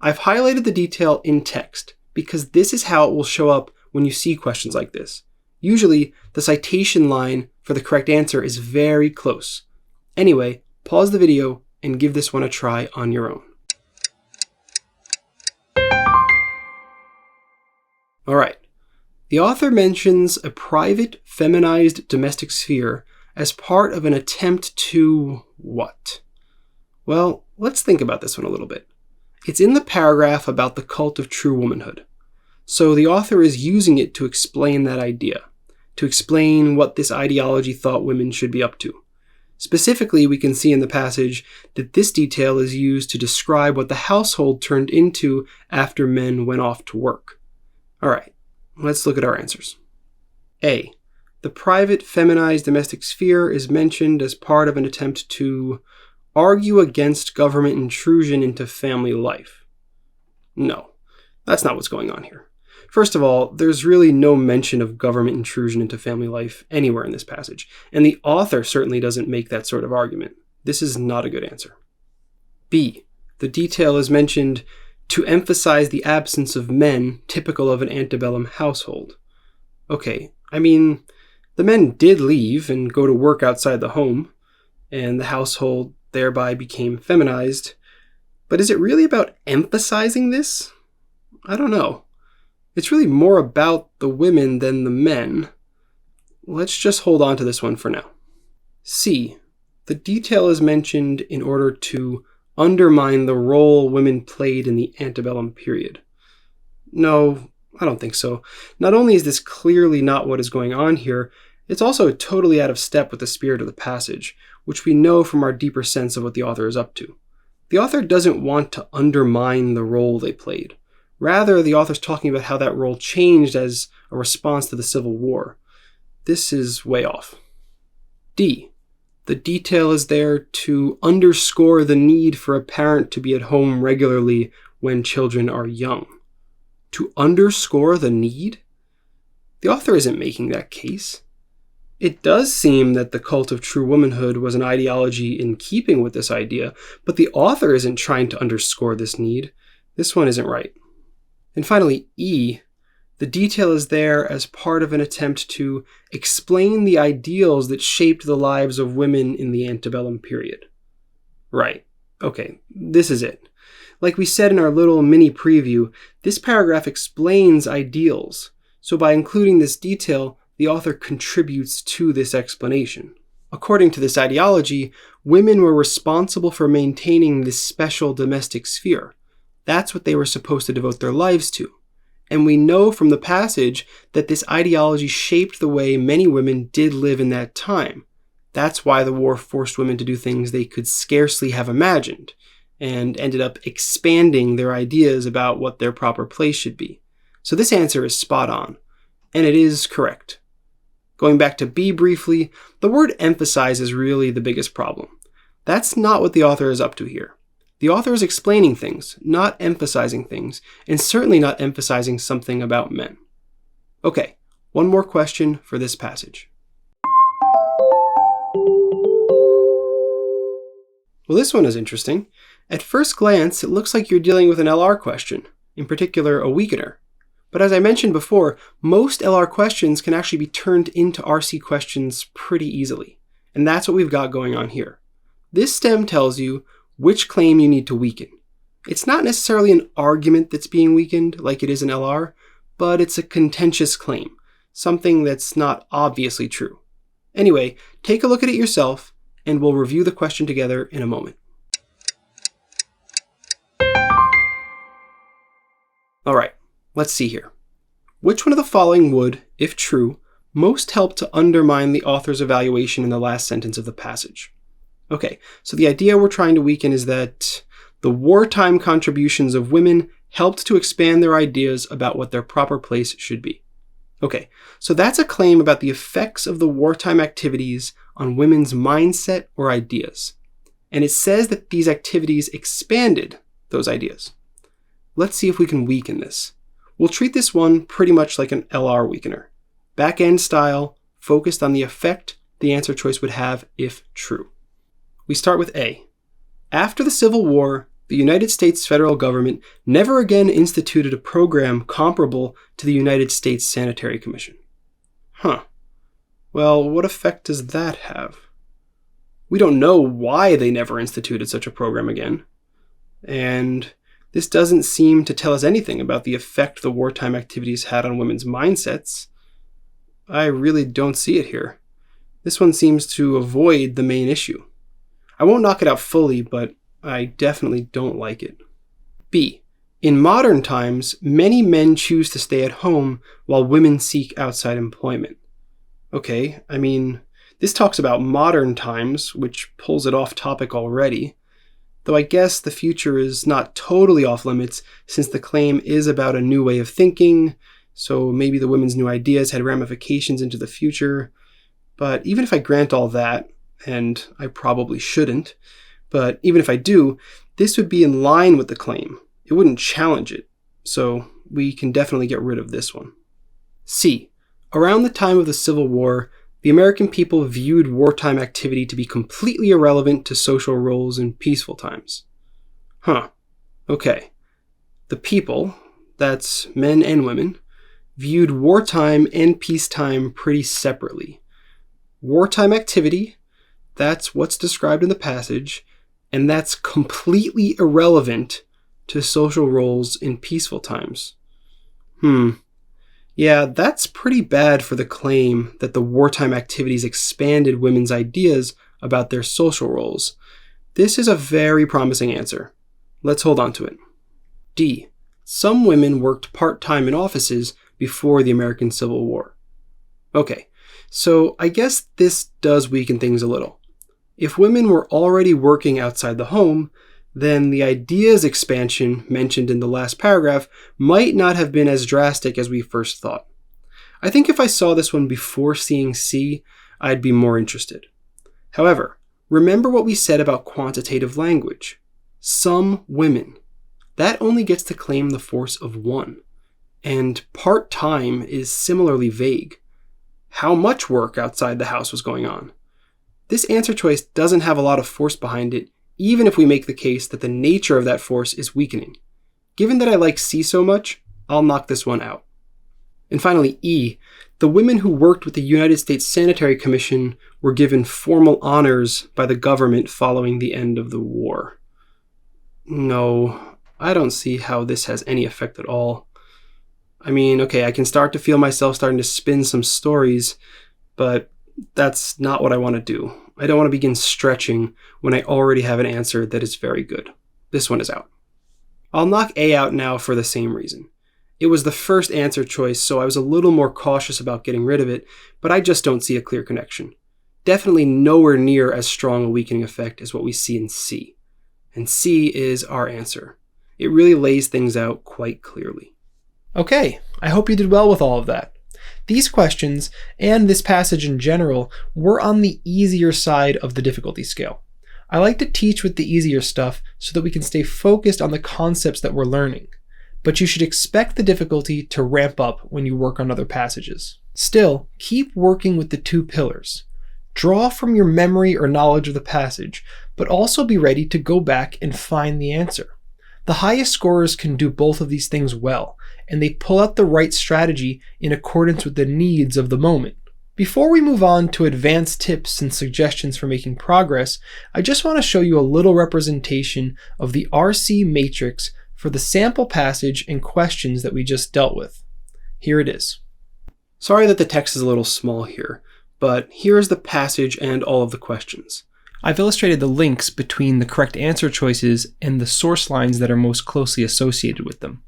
I've highlighted the detail in text because this is how it will show up when you see questions like this. Usually, the citation line for the correct answer is very close. Anyway, pause the video and give this one a try on your own. Alright, the author mentions a private, feminized domestic sphere as part of an attempt to what? Well, let's think about this one a little bit. It's in the paragraph about the cult of true womanhood. So the author is using it to explain that idea, to explain what this ideology thought women should be up to. Specifically, we can see in the passage that this detail is used to describe what the household turned into after men went off to work. Alright, let's look at our answers. A. The private feminized domestic sphere is mentioned as part of an attempt to argue against government intrusion into family life. No, that's not what's going on here. First of all, there's really no mention of government intrusion into family life anywhere in this passage, and the author certainly doesn't make that sort of argument. This is not a good answer. B. The detail is mentioned to emphasize the absence of men typical of an antebellum household. Okay, I mean, the men did leave and go to work outside the home, and the household thereby became feminized. But is it really about emphasizing this? I don't know. It's really more about the women than the men. Let's just hold on to this one for now. C. The detail is mentioned in order to undermine the role women played in the antebellum period. No, I don't think so. Not only is this clearly not what is going on here, it's also totally out of step with the spirit of the passage, which we know from our deeper sense of what the author is up to. The author doesn't want to undermine the role they played. Rather, the author's talking about how that role changed as a response to the Civil War. This is way off. D. The detail is there to underscore the need for a parent to be at home regularly when children are young. To underscore the need? The author isn't making that case. It does seem that the cult of true womanhood was an ideology in keeping with this idea, but the author isn't trying to underscore this need. This one isn't right. And finally, E. The detail is there as part of an attempt to explain the ideals that shaped the lives of women in the antebellum period. Right. Okay, this is it. Like we said in our little mini preview, this paragraph explains ideals. So by including this detail, the author contributes to this explanation. According to this ideology, women were responsible for maintaining this special domestic sphere. That's what they were supposed to devote their lives to. And we know from the passage that this ideology shaped the way many women did live in that time. That's why the war forced women to do things they could scarcely have imagined, and ended up expanding their ideas about what their proper place should be. So this answer is spot on, and it is correct. Going back to B briefly, the word emphasize is really the biggest problem. That's not what the author is up to here. The author is explaining things, not emphasizing things, and certainly not emphasizing something about men. Okay, one more question for this passage. Well, this one is interesting. At first glance, it looks like you're dealing with an LR question, in particular a weakener. But as I mentioned before, most LR questions can actually be turned into RC questions pretty easily. And that's what we've got going on here. This stem tells you which claim you need to weaken. It's not necessarily an argument that's being weakened like it is in LR, but it's a contentious claim, something that's not obviously true. Anyway, take a look at it yourself, and we'll review the question together in a moment. All right, let's see here. Which one of the following would, if true, most help to undermine the author's evaluation in the last sentence of the passage? Okay, so the idea we're trying to weaken is that the wartime contributions of women helped to expand their ideas about what their proper place should be. Okay, so that's a claim about the effects of the wartime activities on women's mindset or ideas. And it says that these activities expanded those ideas. Let's see if we can weaken this. We'll treat this one pretty much like an LR weakener. Back-end style, focused on the effect the answer choice would have if true. We start with A. After the Civil War, the United States federal government never again instituted a program comparable to the United States Sanitary Commission. Well, what effect does that have? We don't know why they never instituted such a program again. And this doesn't seem to tell us anything about the effect the wartime activities had on women's mindsets. I really don't see it here. This one seems to avoid the main issue. I won't knock it out fully, but I definitely don't like it. B. In modern times, many men choose to stay at home while women seek outside employment. Okay, I mean, this talks about modern times, which pulls it off topic already. Though I guess the future is not totally off limits, since the claim is about a new way of thinking, so maybe the women's new ideas had ramifications into the future. But even if I grant all that, and I probably shouldn't, but even if I do, this would be in line with the claim. It wouldn't challenge it, so we can definitely get rid of this one. C. Around the time of the Civil War, the American people viewed wartime activity to be completely irrelevant to social roles in peaceful times. Okay. The people, that's men and women, viewed wartime and peacetime pretty separately. Wartime activity, that's what's described in the passage, and that's completely irrelevant to social roles in peaceful times. Yeah, that's pretty bad for the claim that the wartime activities expanded women's ideas about their social roles. This is a very promising answer. Let's hold on to it. D. Some women worked part-time in offices before the American Civil War. Okay, so I guess this does weaken things a little. If women were already working outside the home, then the ideas expansion mentioned in the last paragraph might not have been as drastic as we first thought. I think if I saw this one before seeing C, I'd be more interested. However, remember what we said about quantitative language. Some women. That only gets to claim the force of one. And part-time is similarly vague. how much work outside the house was going on. This answer choice doesn't have a lot of force behind it, even if we make the case that the nature of that force is weakening. Given that I like C so much, I'll knock this one out. And finally, E. The women who worked with the United States Sanitary Commission were given formal honors by the government following the end of the war. No, I don't see how this has any effect at all. I mean, okay, I can start to feel myself starting to spin some stories, but that's not what I want to do. I don't want to begin stretching when I already have an answer that is very good. This one is out. I'll knock A out now for the same reason. It was the first answer choice, so I was a little more cautious about getting rid of it, but I just don't see a clear connection. Definitely nowhere near as strong a weakening effect as what we see in C. And C is our answer. It really lays things out quite clearly. Okay, I hope you did well with all of that. These questions, and this passage in general, were on the easier side of the difficulty scale. I like to teach with the easier stuff so that we can stay focused on the concepts that we're learning. But you should expect the difficulty to ramp up when you work on other passages. Still, keep working with the two pillars. Draw from your memory or knowledge of the passage, but also be ready to go back and find the answer. The highest scorers can do both of these things well, and they pull out the right strategy in accordance with the needs of the moment. Before we move on to advanced tips and suggestions for making progress, I just want to show you a little representation of the RC matrix for the sample passage and questions that we just dealt with. Here it is. Sorry that the text is a little small here, but here is the passage and all of the questions. I've illustrated the links between the correct answer choices and the source lines that are most closely associated with them.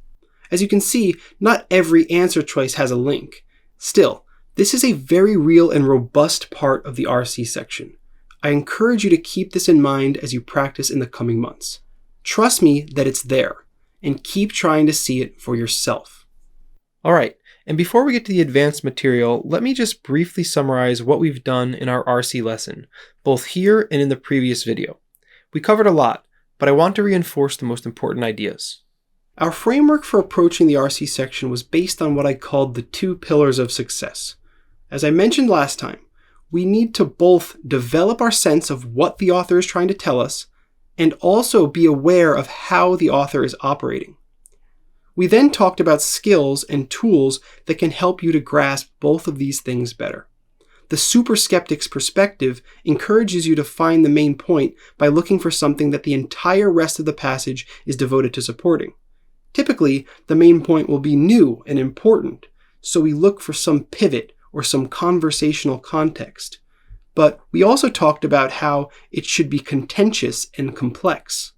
As you can see, not every answer choice has a link. Still, this is a very real and robust part of the RC section. I encourage you to keep this in mind as you practice in the coming months. Trust me that it's there, and keep trying to see it for yourself. All right, and before we get to the advanced material, let me just briefly summarize what we've done in our RC lesson, both here and in the previous video. We covered a lot, but I want to reinforce the most important ideas. Our framework for approaching the RC section was based on what I called the two pillars of success. As I mentioned last time, we need to both develop our sense of what the author is trying to tell us, and also be aware of how the author is operating. We then talked about skills and tools that can help you to grasp both of these things better. The super skeptic's perspective encourages you to find the main point by looking for something that the entire rest of the passage is devoted to supporting. Typically, the main point will be new and important, so we look for some pivot or some conversational context. But we also talked about how it should be contentious and complex.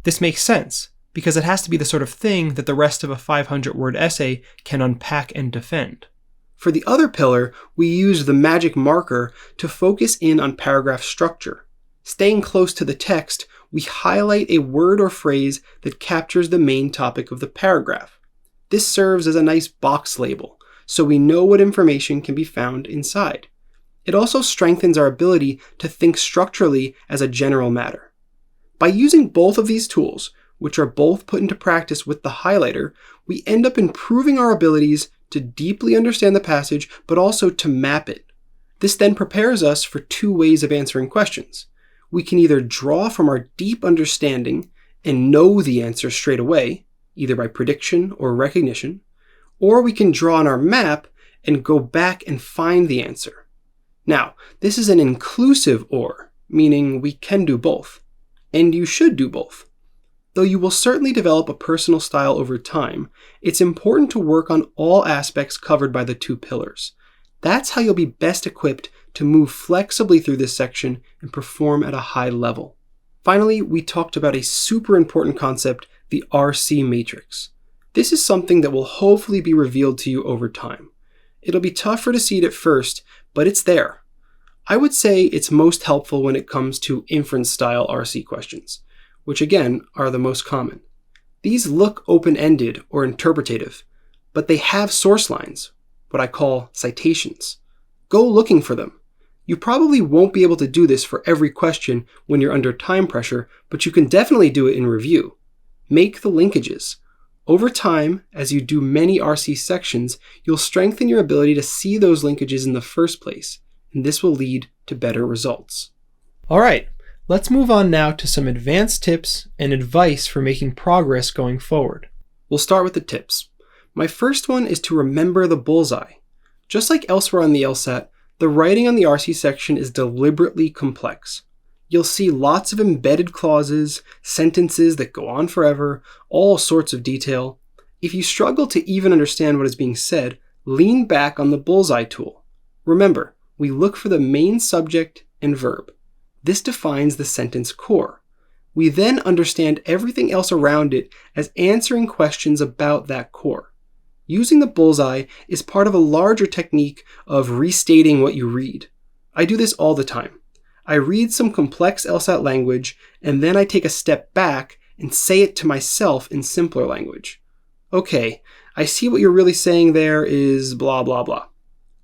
This makes sense, because it has to be the sort of thing that the rest of a 500-word essay can unpack and defend. For the other pillar, we used the magic marker to focus in on paragraph structure. Staying close to the text, we highlight a word or phrase that captures the main topic of the paragraph. This serves as a nice box label, so we know what information can be found inside. It also strengthens our ability to think structurally as a general matter. By using both of these tools, which are both put into practice with the highlighter, we end up improving our abilities to deeply understand the passage, but also to map it. This then prepares us for two ways of answering questions. We can either draw from our deep understanding and know the answer straight away, either by prediction or recognition, or we can draw on our map and go back and find the answer. Now, this is an inclusive or, meaning we can do both, and you should do both. Though you will certainly develop a personal style over time, it's important to work on all aspects covered by the two pillars. That's how you'll be best equipped to move flexibly through this section and perform at a high level. Finally, we talked about a super important concept, the RC matrix. This is something that will hopefully be revealed to you over time. It'll be tougher to see it at first, but it's there. I would say it's most helpful when it comes to inference-style RC questions, which again are the most common. These look open-ended or interpretative, but they have source lines, what I call citations. Go looking for them. You probably won't be able to do this for every question when you're under time pressure, but you can definitely do it in review. Make the linkages. Over time, as you do many RC sections, you'll strengthen your ability to see those linkages in the first place, and this will lead to better results. All right, let's move on now to some advanced tips and advice for making progress going forward. We'll start with the tips. My first one is to remember the bullseye. Just like elsewhere on the LSAT, the writing on the RC section is deliberately complex. You'll see lots of embedded clauses, sentences that go on forever, all sorts of detail. If you struggle to even understand what is being said, lean back on the bullseye tool. Remember, we look for the main subject and verb. This defines the sentence core. We then understand everything else around it as answering questions about that core. Using the bullseye is part of a larger technique of restating what you read. I do this all the time. I read some complex LSAT language, and then I take a step back and say it to myself in simpler language. Okay, I see what you're really saying there is blah, blah, blah.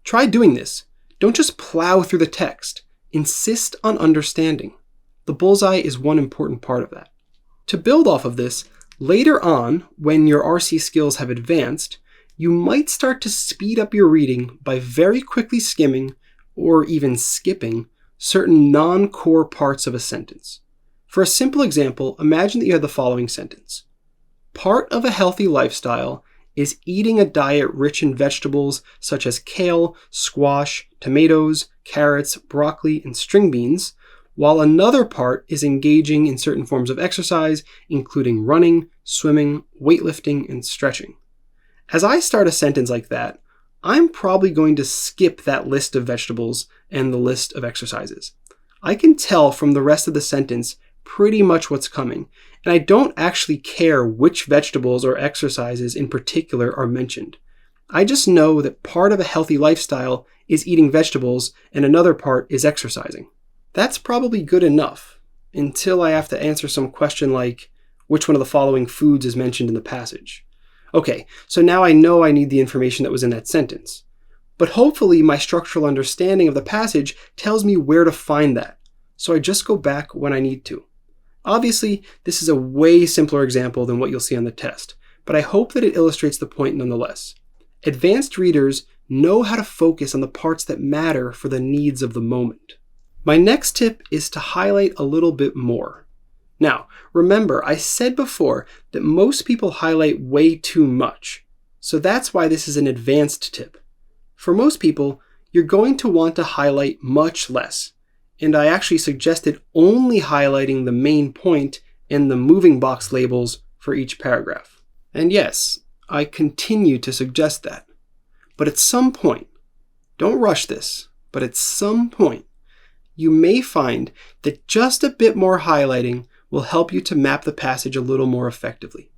Try doing this. Don't just plow through the text. Insist on understanding. The bullseye is one important part of that. To build off of this, later on, when your RC skills have advanced, you might start to speed up your reading by very quickly skimming, or even skipping, certain non-core parts of a sentence. For a simple example, imagine that you had the following sentence. Part of a healthy lifestyle is eating a diet rich in vegetables such as kale, squash, tomatoes, carrots, broccoli, and string beans, while another part is engaging in certain forms of exercise, including running, swimming, weightlifting, and stretching. As I start a sentence like that, I'm probably going to skip that list of vegetables and the list of exercises. I can tell from the rest of the sentence pretty much what's coming, and I don't actually care which vegetables or exercises in particular are mentioned. I just know that part of a healthy lifestyle is eating vegetables and another part is exercising. That's probably good enough until I have to answer some question like, which one of the following foods is mentioned in the passage? Okay, so now I know I need the information that was in that sentence. But hopefully my structural understanding of the passage tells me where to find that, so I just go back when I need to. Obviously, this is a way simpler example than what you'll see on the test, but I hope that it illustrates the point nonetheless. Advanced readers know how to focus on the parts that matter for the needs of the moment. My next tip is to highlight a little bit more. Now, remember, I said before that most people highlight way too much, so that's why this is an advanced tip. For most people, you're going to want to highlight much less, and I actually suggested only highlighting the main point and the moving box labels for each paragraph. And yes, I continue to suggest that. But at some point, don't rush this, but at some point, you may find that just a bit more highlighting will help you to map the passage a little more effectively.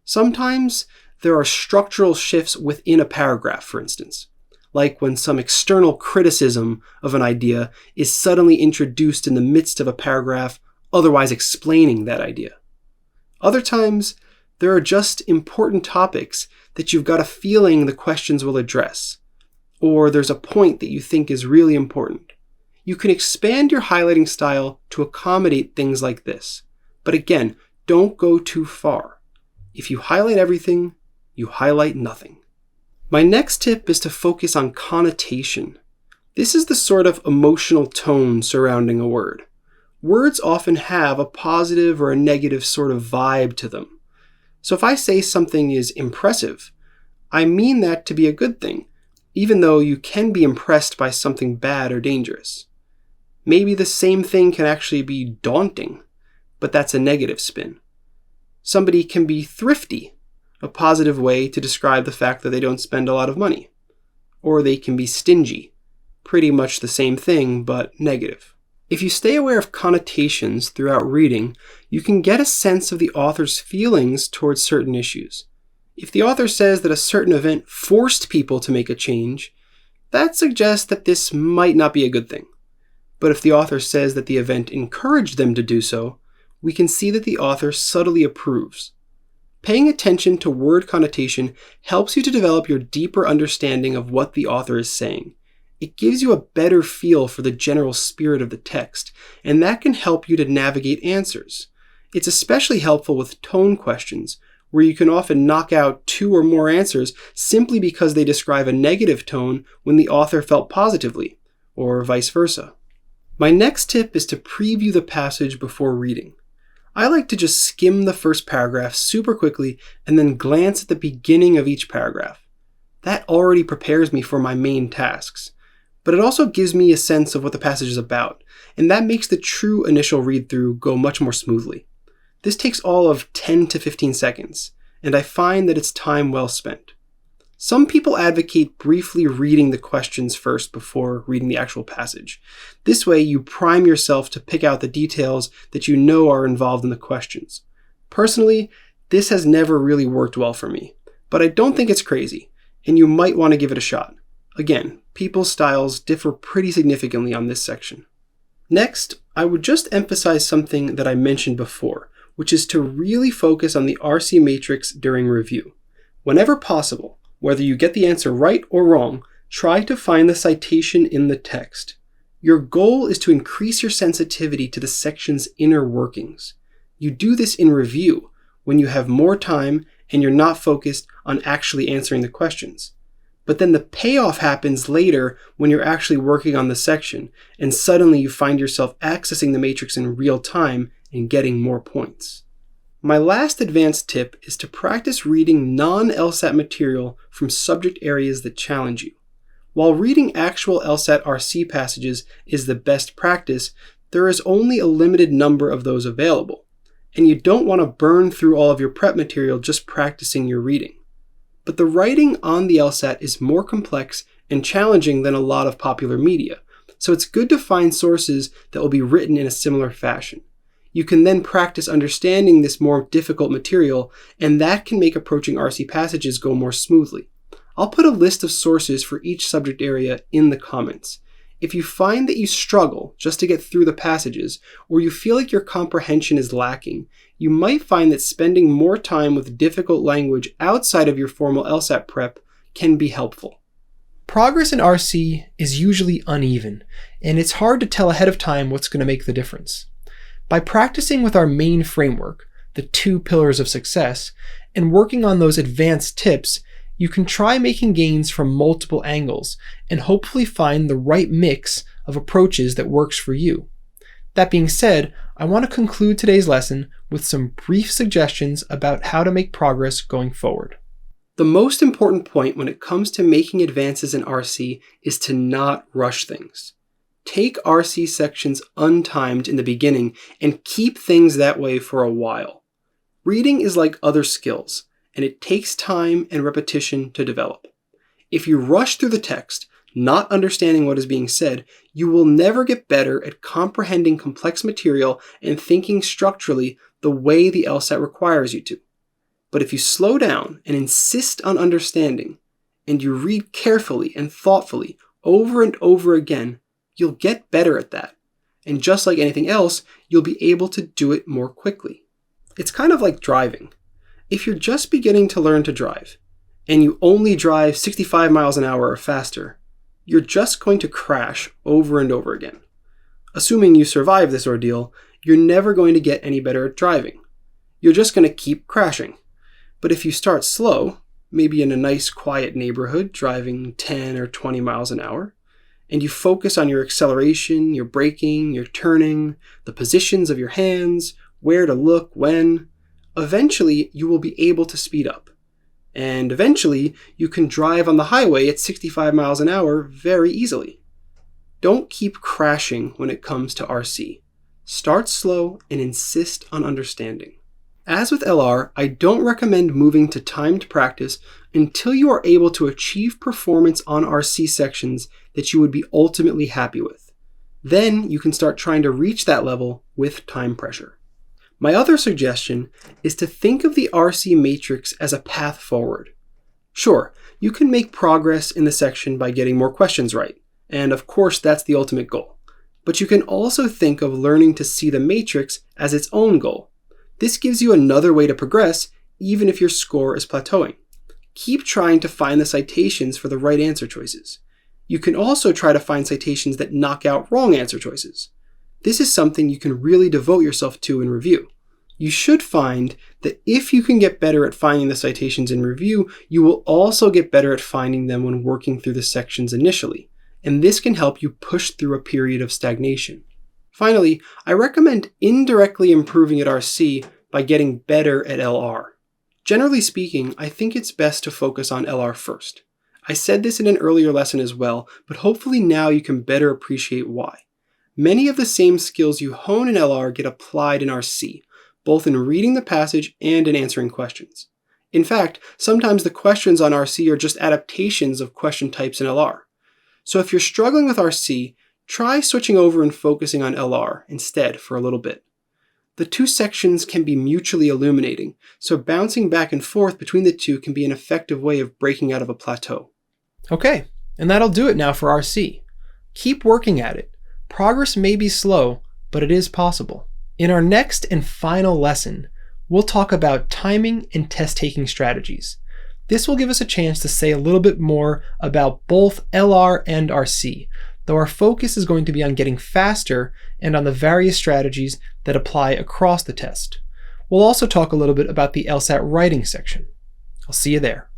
Sometimes there are structural shifts within a paragraph, for instance, like when some external criticism of an idea is suddenly introduced in the midst of a paragraph otherwise explaining that idea. Other times, there are just important topics that you've got a feeling the questions will address, or there's a point that you think is really important. You can expand your highlighting style to accommodate things like this. But again, don't go too far. If you highlight everything, you highlight nothing. My next tip is to focus on connotation. This is the sort of emotional tone surrounding a word. Words often have a positive or a negative sort of vibe to them. So if I say something is impressive, I mean that to be a good thing, even though you can be impressed by something bad or dangerous. Maybe the same thing can actually be daunting, but that's a negative spin. Somebody can be thrifty, a positive way to describe the fact that they don't spend a lot of money. Or they can be stingy, pretty much the same thing, but negative. If you stay aware of connotations throughout reading, you can get a sense of the author's feelings towards certain issues. If the author says that a certain event forced people to make a change, that suggests that this might not be a good thing. But if the author says that the event encouraged them to do so, we can see that the author subtly approves. Paying attention to word connotation helps you to develop your deeper understanding of what the author is saying. It gives you a better feel for the general spirit of the text, and that can help you to navigate answers. It's especially helpful with tone questions, where you can often knock out 2 or more answers simply because they describe a negative tone when the author felt positively, or vice versa. My next tip is to preview the passage before reading. I like to just skim the first paragraph super quickly and then glance at the beginning of each paragraph. That already prepares me for my main tasks, but it also gives me a sense of what the passage is about, and that makes the true initial read-through go much more smoothly. This takes all of 10 to 15 seconds, and I find that it's time well spent. Some people advocate briefly reading the questions first before reading the actual passage. This way, you prime yourself to pick out the details that you know are involved in the questions. Personally, this has never really worked well for me, but I don't think it's crazy, and you might want to give it a shot. Again, people's styles differ pretty significantly on this section. Next, I would just emphasize something that I mentioned before, which is to really focus on the RC matrix during review. Whenever possible, whether you get the answer right or wrong, try to find the citation in the text. Your goal is to increase your sensitivity to the section's inner workings. You do this in review, when you have more time and you're not focused on actually answering the questions. But then the payoff happens later when you're actually working on the section, and suddenly you find yourself accessing the matrix in real time and getting more points. My last advanced tip is to practice reading non-LSAT material from subject areas that challenge you. While reading actual LSAT RC passages is the best practice, there is only a limited number of those available, and you don't want to burn through all of your prep material just practicing your reading. But the writing on the LSAT is more complex and challenging than a lot of popular media, so it's good to find sources that will be written in a similar fashion. You can then practice understanding this more difficult material, and that can make approaching RC passages go more smoothly. I'll put a list of sources for each subject area in the comments. If you find that you struggle just to get through the passages, or you feel like your comprehension is lacking, you might find that spending more time with difficult language outside of your formal LSAT prep can be helpful. Progress in RC is usually uneven, and it's hard to tell ahead of time what's going to make the difference. By practicing with our main framework, the 2 pillars of success, and working on those advanced tips, you can try making gains from multiple angles and hopefully find the right mix of approaches that works for you. That being said, I want to conclude today's lesson with some brief suggestions about how to make progress going forward. The most important point when it comes to making advances in RC is to not rush things. Take RC sections untimed in the beginning and keep things that way for a while. Reading is like other skills, and it takes time and repetition to develop. If you rush through the text, not understanding what is being said, you will never get better at comprehending complex material and thinking structurally the way the LSAT requires you to. But if you slow down and insist on understanding, and you read carefully and thoughtfully over and over again, you'll get better at that. And just like anything else, you'll be able to do it more quickly. It's kind of like driving. If you're just beginning to learn to drive, and you only drive 65 miles an hour or faster, you're just going to crash over and over again. Assuming you survive this ordeal, you're never going to get any better at driving. You're just going to keep crashing. But if you start slow, maybe in a nice quiet neighborhood, driving 10 or 20 miles an hour, and you focus on your acceleration, your braking, your turning, the positions of your hands, where to look, when, eventually you will be able to speed up. And eventually you can drive on the highway at 65 miles an hour very easily. Don't keep crashing when it comes to RC. Start slow and insist on understanding. As with LR, I don't recommend moving to timed practice until you are able to achieve performance on RC sections that you would be ultimately happy with. Then you can start trying to reach that level with time pressure. My other suggestion is to think of the RC matrix as a path forward. Sure, you can make progress in the section by getting more questions right, and of course that's the ultimate goal. But you can also think of learning to see the matrix as its own goal. This gives you another way to progress, even if your score is plateauing. Keep trying to find the citations for the right answer choices. You can also try to find citations that knock out wrong answer choices. This is something you can really devote yourself to in review. You should find that if you can get better at finding the citations in review, you will also get better at finding them when working through the sections initially, and this can help you push through a period of stagnation. Finally, I recommend indirectly improving at RC by getting better at LR. Generally speaking, I think it's best to focus on LR first. I said this in an earlier lesson as well, but hopefully now you can better appreciate why. Many of the same skills you hone in LR get applied in RC, both in reading the passage and in answering questions. In fact, sometimes the questions on RC are just adaptations of question types in LR. So if you're struggling with RC, try switching over and focusing on LR instead for a little bit. The two sections can be mutually illuminating, so bouncing back and forth between the two can be an effective way of breaking out of a plateau. Okay, and that'll do it now for RC. Keep working at it. Progress may be slow, but it is possible. In our next and final lesson, we'll talk about timing and test-taking strategies. This will give us a chance to say a little bit more about both LR and RC, though our focus is going to be on getting faster and on the various strategies that apply across the test. We'll also talk a little bit about the LSAT writing section. I'll see you there.